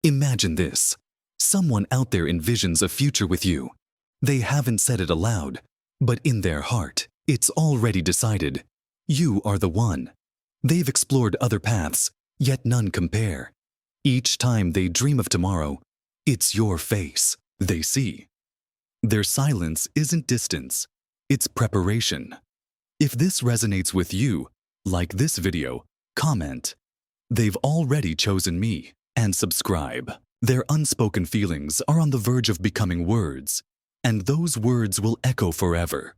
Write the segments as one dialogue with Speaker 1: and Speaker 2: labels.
Speaker 1: Imagine this. Someone out there envisions a future with you. They haven't said it aloud, but in their heart, it's already decided. You are the one. They've explored other paths, yet none compare. Each time they dream of tomorrow, it's your face they see. Their silence isn't distance, it's preparation. If this resonates with you, like this video, comment. They've already chosen me, and subscribe. Their unspoken feelings are on the verge of becoming words, and those words will echo forever.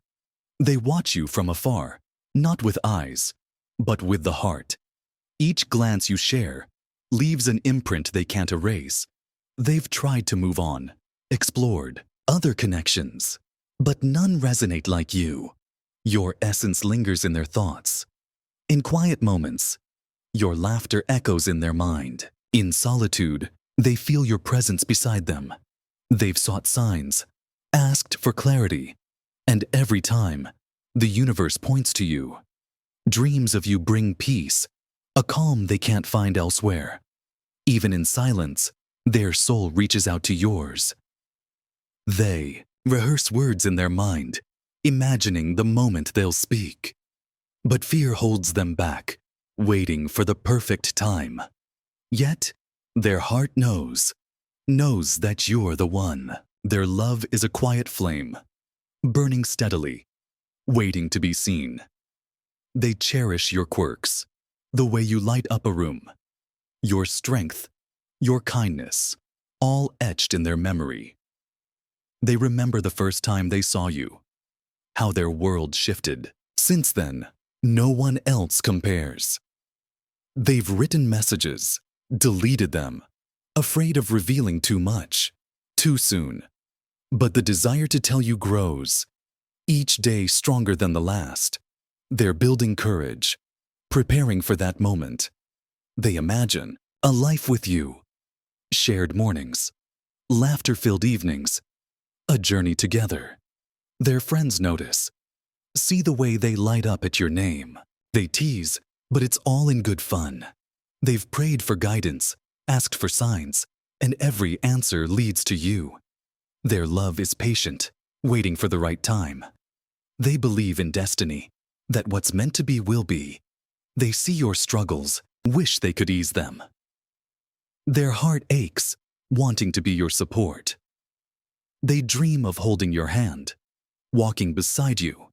Speaker 1: They watch you from afar, not with eyes, but with the heart. Each glance you share leaves an imprint they can't erase. They've tried to move on, explored other connections, but none resonate like you. Your essence lingers in their thoughts. In quiet moments, your laughter echoes in their mind. In solitude, they feel your presence beside them. They've sought signs, asked for clarity, and every time, the universe points to you. Dreams of you bring peace, a calm they can't find elsewhere. Even in silence, their soul reaches out to yours. They rehearse words in their mind, imagining the moment they'll speak. But fear holds them back, waiting for the perfect time. Yet, their heart knows that you're the one. Their love is a quiet flame, burning steadily, waiting to be seen. They cherish your quirks, the way you light up a room, your strength, your kindness, all etched in their memory. They remember the first time they saw you, how their world shifted. Since then, no one else compares. They've written messages, deleted them, afraid of revealing too much, too soon. But the desire to tell you grows, each day stronger than the last. They're building courage, preparing for that moment. They imagine a life with you, shared mornings, laughter-filled evenings, a journey together. Their friends notice, see the way they light up at your name. They tease, but it's all in good fun. They've prayed for guidance, asked for signs, and every answer leads to you. Their love is patient, waiting for the right time. They believe in destiny, that what's meant to be will be. They see your struggles, wish they could ease them. Their heart aches, wanting to be your support. They dream of holding your hand, walking beside you,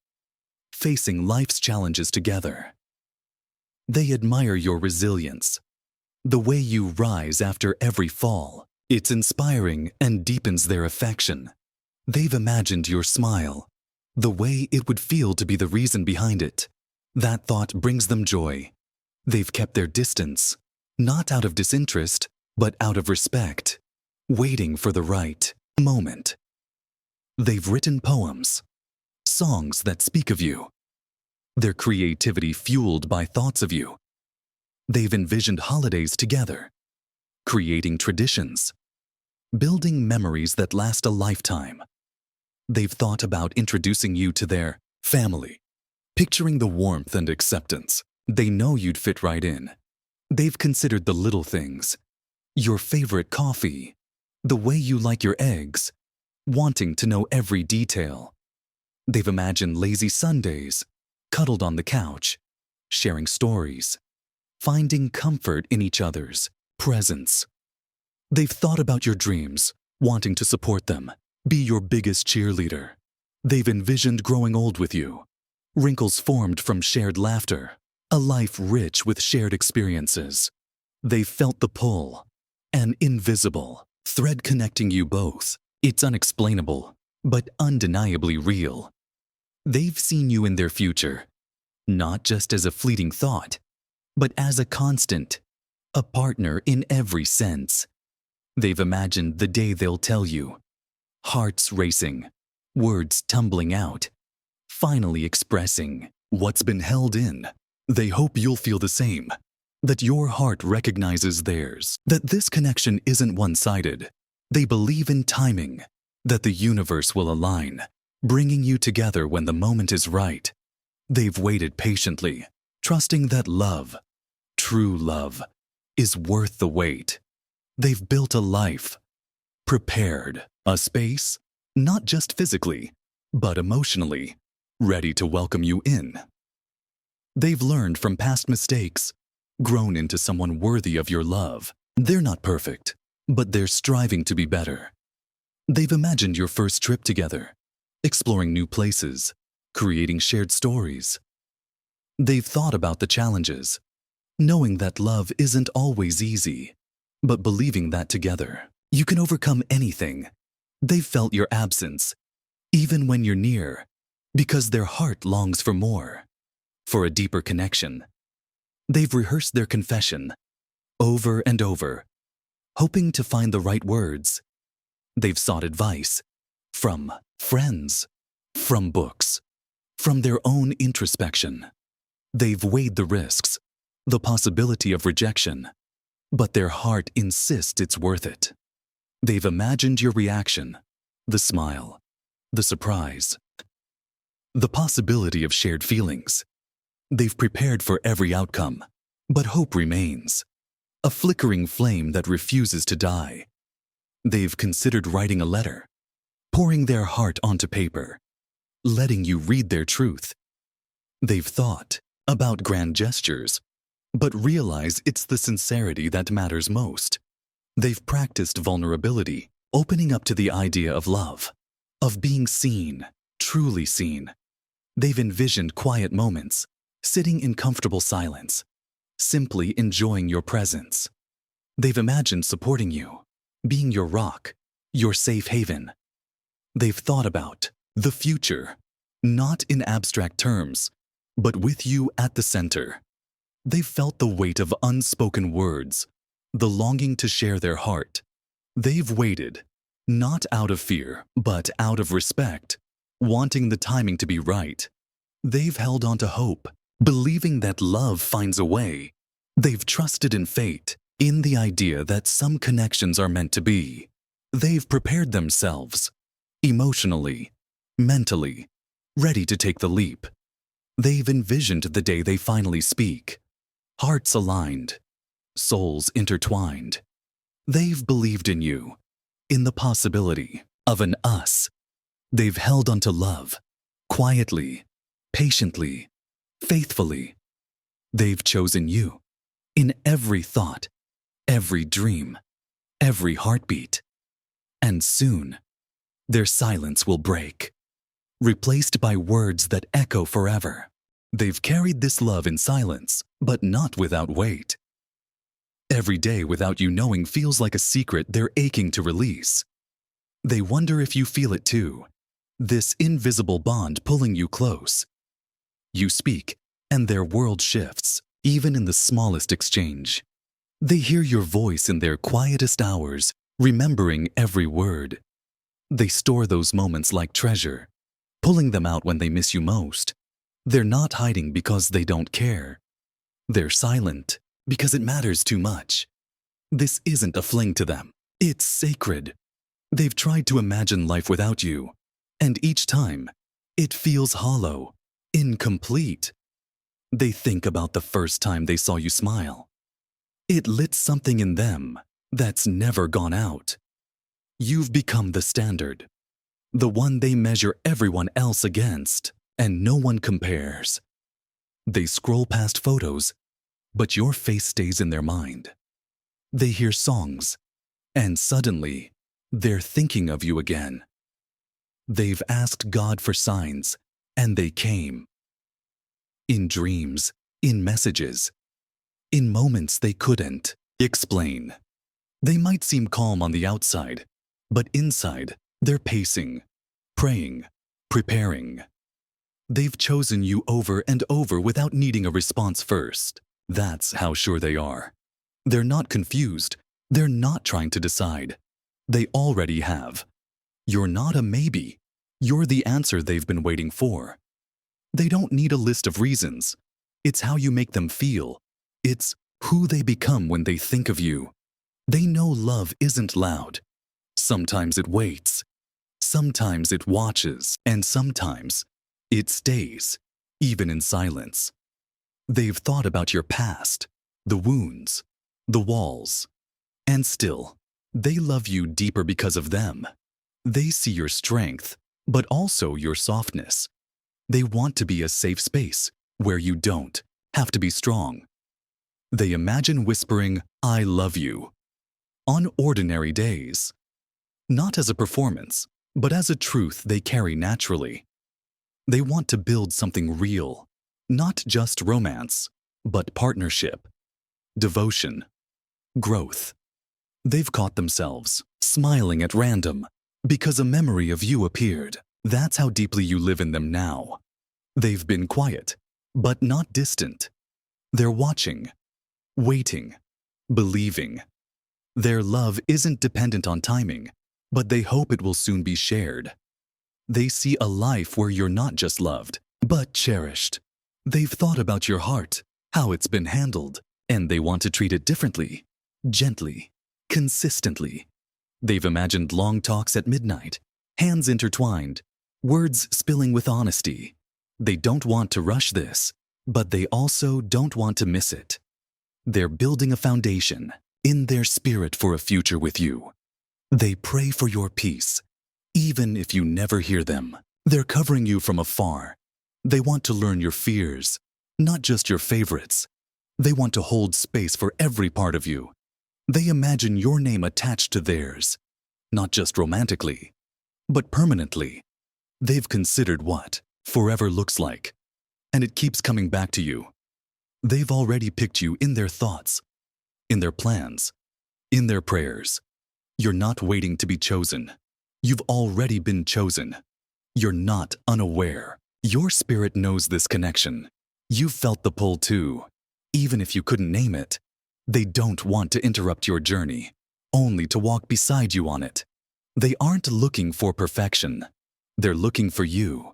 Speaker 1: facing life's challenges together. They admire your resilience, the way you rise after every fall. It's inspiring and deepens their affection. They've imagined your smile, the way it would feel to be the reason behind it. That thought brings them joy. They've kept their distance, not out of disinterest, but out of respect, waiting for the right moment. They've written poems, songs that speak of you, their creativity fueled by thoughts of you. They've envisioned holidays together, creating traditions, building memories that last a lifetime. They've thought about introducing you to their family, picturing the warmth and acceptance. They know you'd fit right in. They've considered the little things, your favorite coffee, the way you like your eggs, wanting to know every detail. They've imagined lazy Sundays, cuddled on the couch, sharing stories, finding comfort in each other's presence. They've thought about your dreams, wanting to support them, be your biggest cheerleader. They've envisioned growing old with you, wrinkles formed from shared laughter, a life rich with shared experiences. They've felt the pull, an invisible thread connecting you both. It's unexplainable, but undeniably real. They've seen you in their future, not just as a fleeting thought, but as a constant, a partner in every sense. They've imagined the day they'll tell you, hearts racing, words tumbling out, finally expressing what's been held in. They hope you'll feel the same, that your heart recognizes theirs, that this connection isn't one-sided. They believe in timing, that the universe will align, bringing you together when the moment is right. They've waited patiently, trusting that love, true love, is worth the wait. They've built a life, prepared a space, not just physically, but emotionally, ready to welcome you in. They've learned from past mistakes, grown into someone worthy of your love. They're not perfect, but they're striving to be better. They've imagined your first trip together, exploring new places, creating shared stories. They've thought about the challenges, knowing that love isn't always easy, but believing that together, you can overcome anything. They've felt your absence, even when you're near, because their heart longs for more, for a deeper connection. They've rehearsed their confession over and over, hoping to find the right words. They've sought advice from friends, from books, from their own introspection. They've weighed the risks, the possibility of rejection, but their heart insists it's worth it. They've imagined your reaction, the smile, the surprise, the possibility of shared feelings. They've prepared for every outcome, but hope remains, a flickering flame that refuses to die. They've considered writing a letter, pouring their heart onto paper, letting you read their truth. They've thought about grand gestures, but realize it's the sincerity that matters most. They've practiced vulnerability, opening up to the idea of love, of being seen, truly seen. They've envisioned quiet moments, sitting in comfortable silence, simply enjoying your presence. They've imagined supporting you, being your rock, your safe haven. They've thought about the future, not in abstract terms, but with you at the center. They've felt the weight of unspoken words, the longing to share their heart. They've waited, not out of fear, but out of respect, wanting the timing to be right. They've held on to hope, believing that love finds a way. They've trusted in fate, in the idea that some connections are meant to be. They've prepared themselves, emotionally, mentally, ready to take the leap. They've envisioned the day they finally speak, hearts aligned, souls intertwined. They've believed in you, in the possibility of an us. They've held onto love, quietly, patiently, faithfully. They've chosen you, in every thought, every dream, every heartbeat. And soon, their silence will break, replaced by words that echo forever. They've carried this love in silence, but not without weight. Every day without you knowing feels like a secret they're aching to release. They wonder if you feel it too, this invisible bond pulling you close. You speak, and their world shifts, even in the smallest exchange. They hear your voice in their quietest hours, remembering every word. They store those moments like treasure, pulling them out when they miss you most. They're not hiding because they don't care. They're silent because it matters too much. This isn't a fling to them. It's sacred. They've tried to imagine life without you, and each time, it feels hollow, incomplete. They think about the first time they saw you smile. It lit something in them that's never gone out. You've become the standard, the one they measure everyone else against, and no one compares. They scroll past photos, but your face stays in their mind. They hear songs, and suddenly, they're thinking of you again. They've asked God for signs, and they came. In dreams, in messages, in moments they couldn't explain. They might seem calm on the outside, but inside, they're pacing, praying, preparing. They've chosen you over and over without needing a response first. That's how sure they are. They're not confused. They're not trying to decide. They already have. You're not a maybe. You're the answer they've been waiting for. They don't need a list of reasons. It's how you make them feel. It's who they become when they think of you. They know love isn't loud. Sometimes it waits. Sometimes it watches. And sometimes it stays, even in silence. They've thought about your past, the wounds, the walls. And still, They love you deeper because of them. They see your strength, but also your softness. They want to be a safe space where you don't have to be strong. They imagine whispering, "I love you," on ordinary days. Not as a performance, but as a truth they carry naturally. They want to build something real, not just romance, but partnership, devotion, growth. They've caught themselves smiling at random because a memory of you appeared. That's how deeply you live in them now. They've been quiet, but not distant. They're watching, waiting, believing. Their love isn't dependent on timing, but they hope it will soon be shared. They see a life where you're not just loved, but cherished. They've thought about your heart, how it's been handled, and they want to treat it differently, gently, consistently. They've imagined long talks at midnight, hands intertwined, words spilling with honesty. They don't want to rush this, but they also don't want to miss it. They're building a foundation in their spirit for a future with you. They pray for your peace, even if you never hear them. They're covering you from afar. They want to learn your fears, not just your favorites. They want to hold space for every part of you. They imagine your name attached to theirs, not just romantically, but permanently. They've considered what forever looks like, and it keeps coming back to you. They've already picked you in their thoughts, in their plans, in their prayers. You're not waiting to be chosen. You've already been chosen. You're not unaware. Your spirit knows this connection. You've felt the pull too, even if you couldn't name it. They don't want to interrupt your journey, only to walk beside you on it. They aren't looking for perfection. They're looking for you,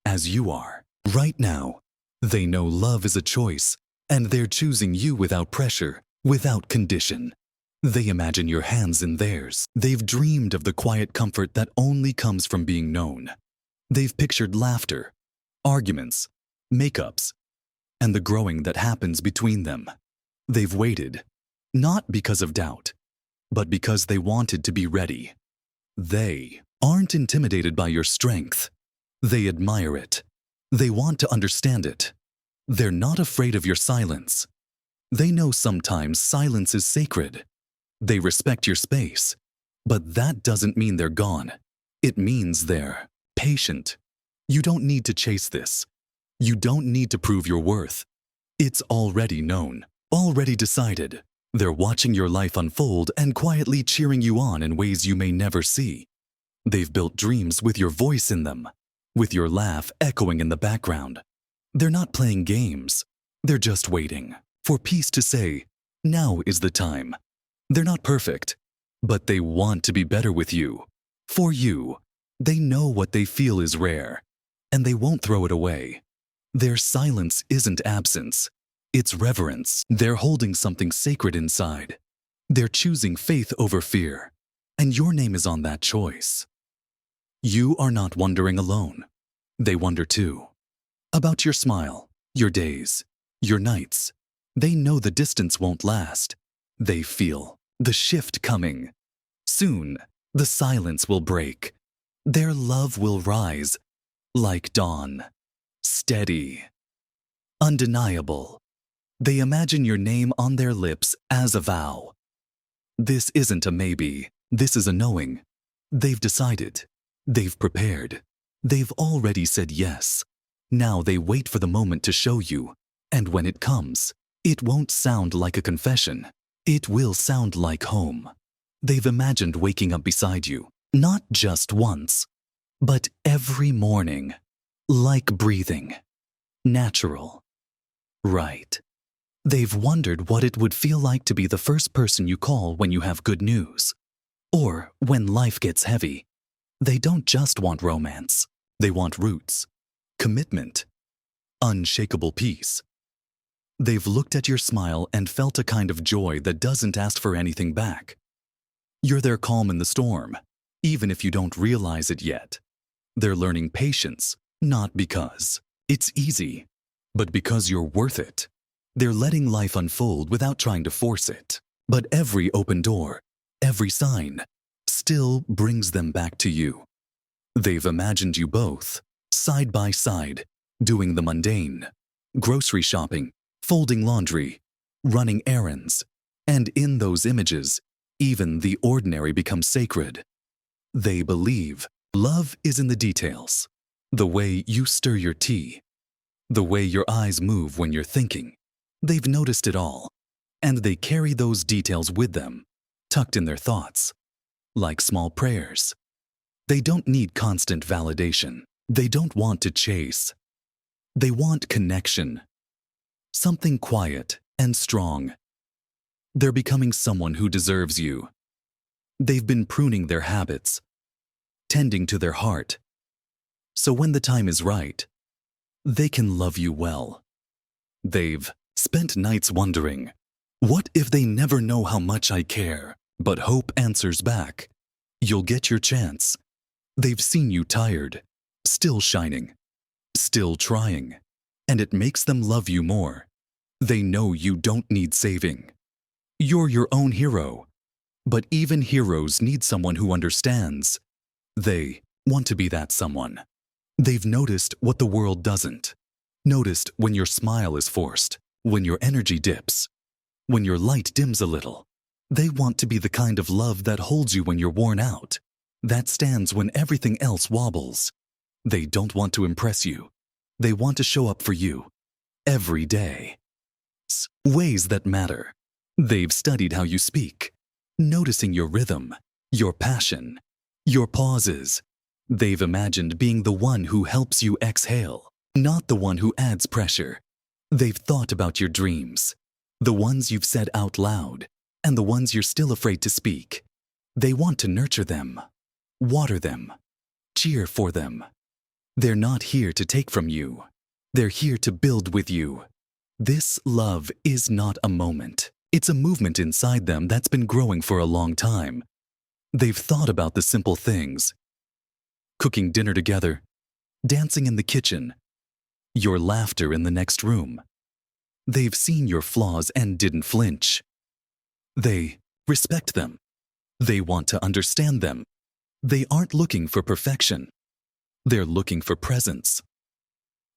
Speaker 1: as you are. Right now, they know love is a choice, and they're choosing you without pressure, without condition. They imagine your hands in theirs. They've dreamed of the quiet comfort that only comes from being known. They've pictured laughter, arguments, makeups, and the growing that happens between them. They've waited, not because of doubt, but because they wanted to be ready. They aren't intimidated by your strength. They admire it. They want to understand it. They're not afraid of your silence. They know sometimes silence is sacred. They respect your space, but that doesn't mean they're gone. It means they're patient. You don't need to chase this. You don't need to prove your worth. It's already known, already decided. They're watching your life unfold and quietly cheering you on in ways you may never see. They've built dreams with your voice in them, with your laugh echoing in the background. They're not playing games. They're just waiting for peace to say, now is the time. They're not perfect, but they want to be better with you. For you, they know what they feel is rare, and they won't throw it away. Their silence isn't absence. It's reverence. They're holding something sacred inside. They're choosing faith over fear, and your name is on that choice. You are not wondering alone. They wonder too. About your smile, your days, your nights. They know the distance won't last. They feel the shift coming. Soon, the silence will break. Their love will rise like dawn. Steady. Undeniable. They imagine your name on their lips as a vow. This isn't a maybe. This is a knowing. They've decided. They've prepared. They've already said yes. Now they wait for the moment to show you. And when it comes, it won't sound like a confession. It will sound like home. They've imagined waking up beside you, not just once, but every morning, like breathing. Natural. Right. They've wondered what it would feel like to be the first person you call when you have good news, or when life gets heavy. They don't just want romance. They want roots, commitment, unshakable peace. They've looked at your smile and felt a kind of joy that doesn't ask for anything back. You're their calm in the storm, even if you don't realize it yet. They're learning patience, not because it's easy, but because you're worth it. They're letting life unfold without trying to force it. But every open door, every sign, still brings them back to you. They've imagined you both, side by side, doing the mundane, grocery shopping, folding laundry, running errands, and in those images, even the ordinary becomes sacred. They believe love is in the details, the way you stir your tea, the way your eyes move when you're thinking. They've noticed it all, and they carry those details with them, tucked in their thoughts, like small prayers. They don't need constant validation. They don't want to chase. They want connection, something quiet and strong. They're becoming someone who deserves you. They've been pruning their habits, tending to their heart, so when the time is right, they can love you well. They've spent nights wondering, what if they never know how much I care? But hope answers back, you'll get your chance. They've seen you tired, still shining, still trying, and it makes them love you more. They know you don't need saving. You're your own hero, but even heroes need someone who understands. They want to be that someone. They've noticed what the world doesn't. Noticed when your smile is forced, when your energy dips, when your light dims a little. They want to be the kind of love that holds you when you're worn out, that stands when everything else wobbles. They don't want to impress you. They want to show up for you, every day. Ways that matter. They've studied how you speak, noticing your rhythm, your passion, your pauses. They've imagined being the one who helps you exhale, not the one who adds pressure. They've thought about your dreams, the ones you've said out loud, and the ones you're still afraid to speak. They want to nurture them, water them, cheer for them. They're not here to take from you. They're here to build with you. This love is not a moment. It's a movement inside them that's been growing for a long time. They've thought about the simple things. Cooking dinner together, dancing in the kitchen, your laughter in the next room. They've seen your flaws and didn't flinch. They respect them. They want to understand them. They aren't looking for perfection. They're looking for presence.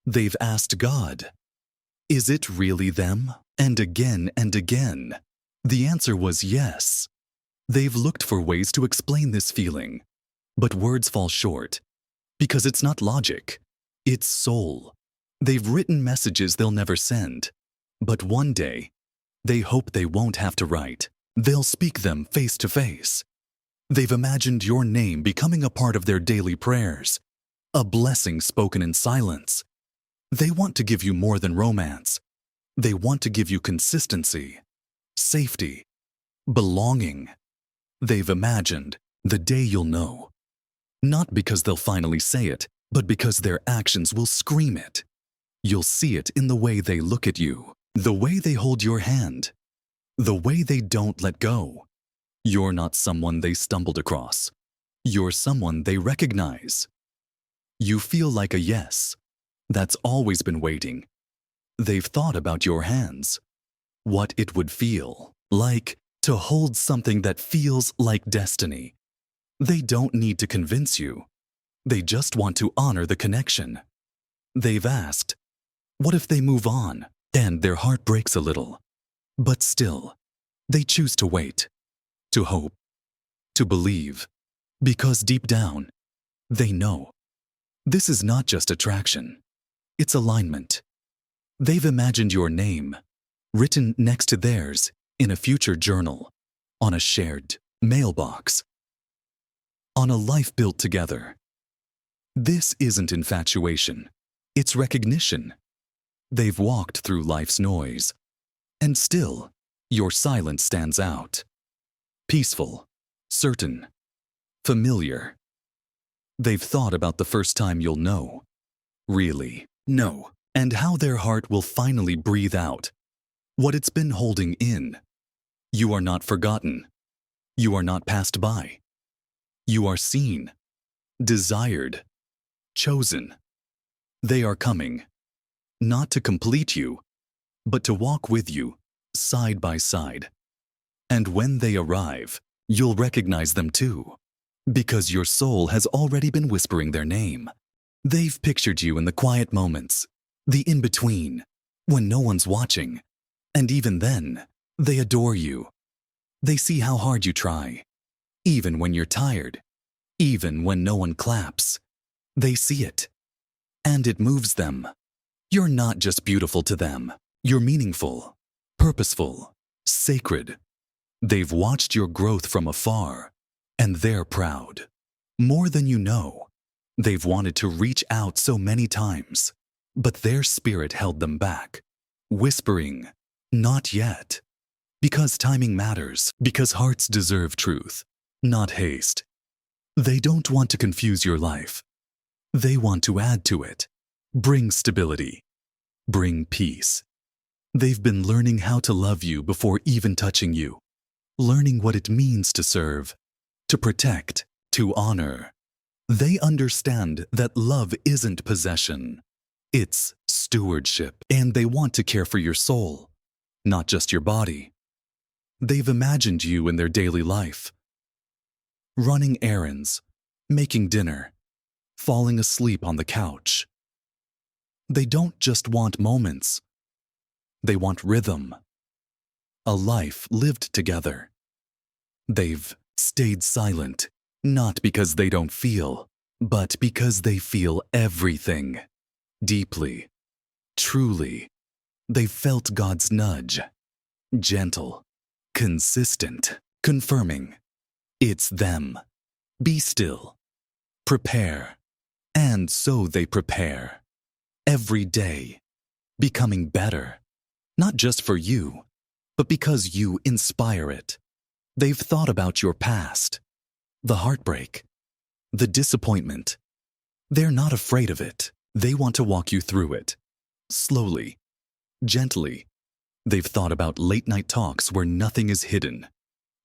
Speaker 1: They've asked God, is it really them? And again, the answer was yes. They've looked for ways to explain this feeling, but words fall short, because it's not logic, it's soul. They've written messages they'll never send, but one day, they hope they won't have to write. They'll speak them face to face. They've imagined your name becoming a part of their daily prayers, a blessing spoken in silence. They want to give you more than romance. They want to give you consistency, safety, belonging. They've imagined the day you'll know. Not because they'll finally say it, but because their actions will scream it. You'll see it in the way they look at you, the way they hold your hand, the way they don't let go. You're not someone they stumbled across. You're someone they recognize. You feel like a yes that's always been waiting. They've thought about your hands, what it would feel like to hold something that feels like destiny. They don't need to convince you. They just want to honor the connection. They've asked, what if they move on? And their heart breaks a little. But still, they choose to wait, to hope, to believe, because deep down, they know. This is not just attraction, it's alignment. They've imagined your name, written next to theirs in a future journal, on a shared mailbox, on a life built together. This isn't infatuation, it's recognition. They've walked through life's noise, and still, your silence stands out. Peaceful, certain, familiar. They've thought about the first time you'll know, really know, and how their heart will finally breathe out what it's been holding in. You are not forgotten. You are not passed by. You are seen, desired, chosen. They are coming, not to complete you, but to walk with you, side by side. And when they arrive, You'll recognize them too, because your soul has already been whispering their name. They've pictured you in the quiet moments, the in-between, when no one's watching. And even then, they adore you. They see how hard you try, even when you're tired, even when no one claps. They see it, and it moves them. You're not just beautiful to them. You're meaningful, purposeful, sacred. They've watched your growth from afar, and they're proud. More than you know. They've wanted to reach out so many times, but their spirit held them back, whispering, "Not yet." Because timing matters, because hearts deserve truth, not haste. They don't want to confuse your life. They want to add to it, bring stability, bring peace. They've been learning how to love you before even touching you, learning what it means to serve, to protect, to honor. They understand that love isn't possession. It's stewardship, and they want to care for your soul, not just your body. They've imagined you in their daily life, running errands, making dinner, falling asleep on the couch. They don't just want moments. They want rhythm, a life lived together. They've stayed silent, not because they don't feel, but because they feel everything. Deeply, truly. They've felt God's nudge, gentle, consistent, confirming. It's them. Be still. Prepare. And so they prepare. Every day. Becoming better. Not just for you, but because you inspire it. They've thought about your past. The heartbreak. The disappointment. They're not afraid of it. They want to walk you through it. Slowly. Gently. They've thought about late-night talks where nothing is hidden,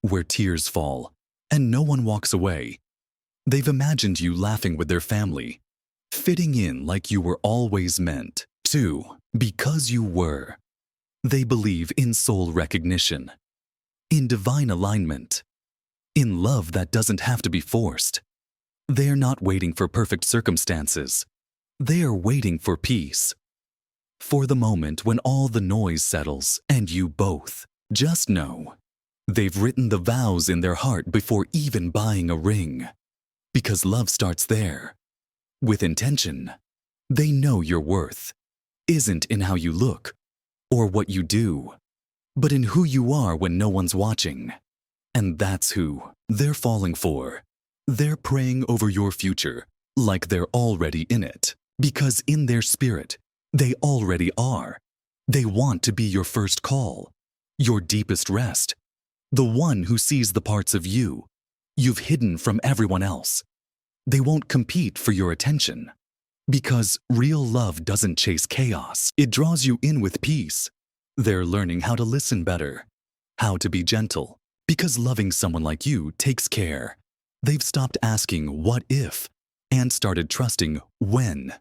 Speaker 1: where tears fall, and no one walks away. They've imagined you laughing with their family, fitting in like you were always meant to, because you were. They believe in soul recognition, in divine alignment, in love that doesn't have to be forced. They're not waiting for perfect circumstances. They are waiting for peace. For the moment when all the noise settles and you both just know they've written the vows in their heart before even buying a ring. Because love starts there, with intention. They know your worth isn't in how you look or what you do, but in who you are when no one's watching. And that's who they're falling for. They're praying over your future like they're already in it, because in their spirit, they already are. They want to be your first call, your deepest rest, the one who sees the parts of you you've hidden from everyone else. They won't compete for your attention, because real love doesn't chase chaos. It draws you in with peace. They're learning how to listen better, how to be gentle, because loving someone like you takes care. They've stopped asking what if and started trusting when.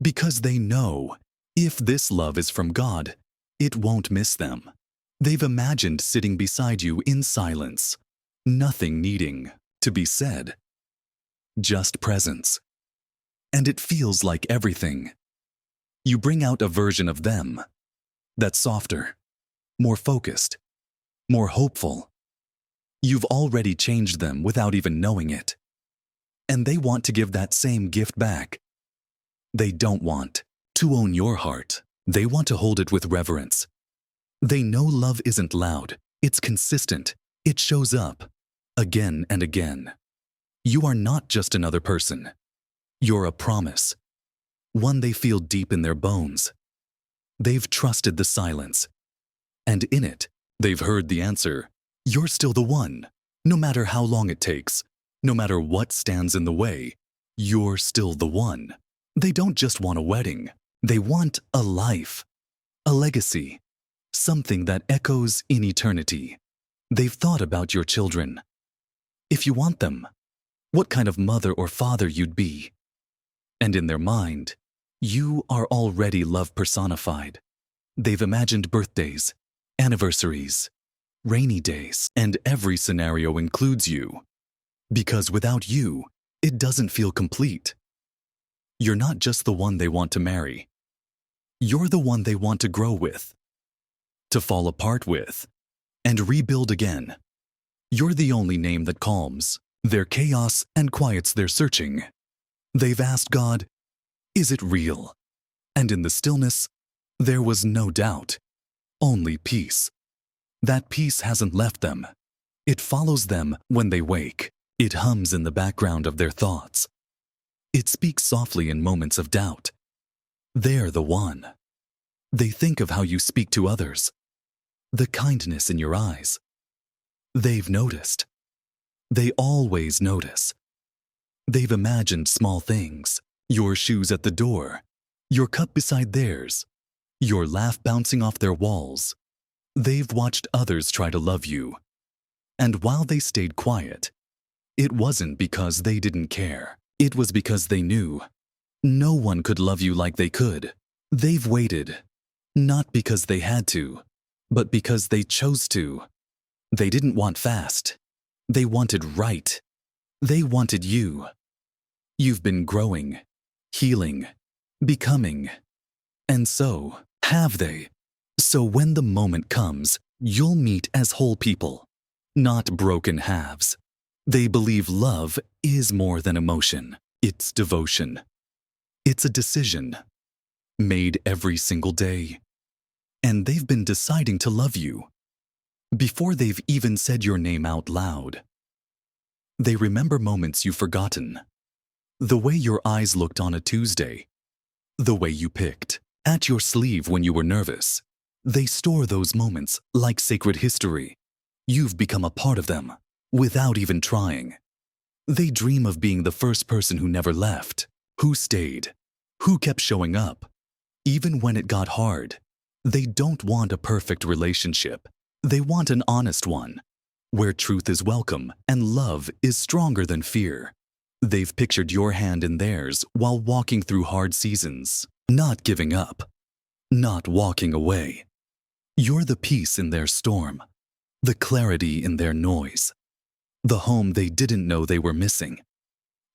Speaker 1: Because they know, if this love is from God, it won't miss them. They've imagined sitting beside you in silence, nothing needing to be said, just presence. And it feels like everything. You bring out a version of them that's softer, more focused, more hopeful. You've already changed them without even knowing it. And they want to give that same gift back. They don't want to own your heart. They want to hold it with reverence. They know love isn't loud. It's consistent. It shows up again and again. You are not just another person. You're a promise, one they feel deep in their bones. They've trusted the silence, and in it, they've heard the answer. You're still the one. No matter how long it takes, no matter what stands in the way, you're still the one. They don't just want a wedding. They want a life, a legacy, something that echoes in eternity. They've thought about your children. If you want them, what kind of mother or father you'd be. And in their mind, you are already love personified. They've imagined birthdays, anniversaries, rainy days, and every scenario includes you. Because without you, it doesn't feel complete. You're not just the one they want to marry. You're the one they want to grow with, to fall apart with, and rebuild again. You're the only name that calms their chaos and quiets their searching. They've asked God, "Is it real?" And in the stillness, there was no doubt, only peace. That peace hasn't left them. It follows them when they wake. It hums in the background of their thoughts. It speaks softly in moments of doubt. They're the one. They think of how you speak to others, the kindness in your eyes. They've noticed. They always notice. They've imagined small things, your shoes at the door, your cup beside theirs, your laugh bouncing off their walls. They've watched others try to love you. And while they stayed quiet, it wasn't because they didn't care. It was because they knew no one could love you like they could. They've waited, not because they had to, but because they chose to. They didn't want fast. They wanted right. They wanted you. You've been growing, healing, becoming. And so have they. So when the moment comes, you'll meet as whole people, not broken halves. They believe love is more than emotion. It's devotion. It's a decision, made every single day. And they've been deciding to love you before they've even said your name out loud. They remember moments you've forgotten. The way your eyes looked on a Tuesday. The way you picked at your sleeve when you were nervous. They store those moments like sacred history. You've become a part of them without even trying. They dream of being the first person who never left, who stayed, who kept showing up. Even when it got hard, they don't want a perfect relationship. They want an honest one, where truth is welcome and love is stronger than fear. They've pictured your hand in theirs while walking through hard seasons, not giving up, not walking away. You're the peace in their storm, the clarity in their noise, the home they didn't know they were missing.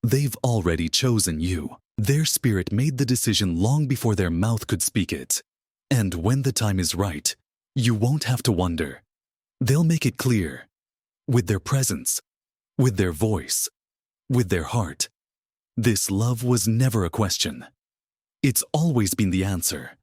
Speaker 1: They've already chosen you. Their spirit made the decision long before their mouth could speak it. And when the time is right, you won't have to wonder. They'll make it clear, with their presence, with their voice, with their heart. This love was never a question. It's always been the answer.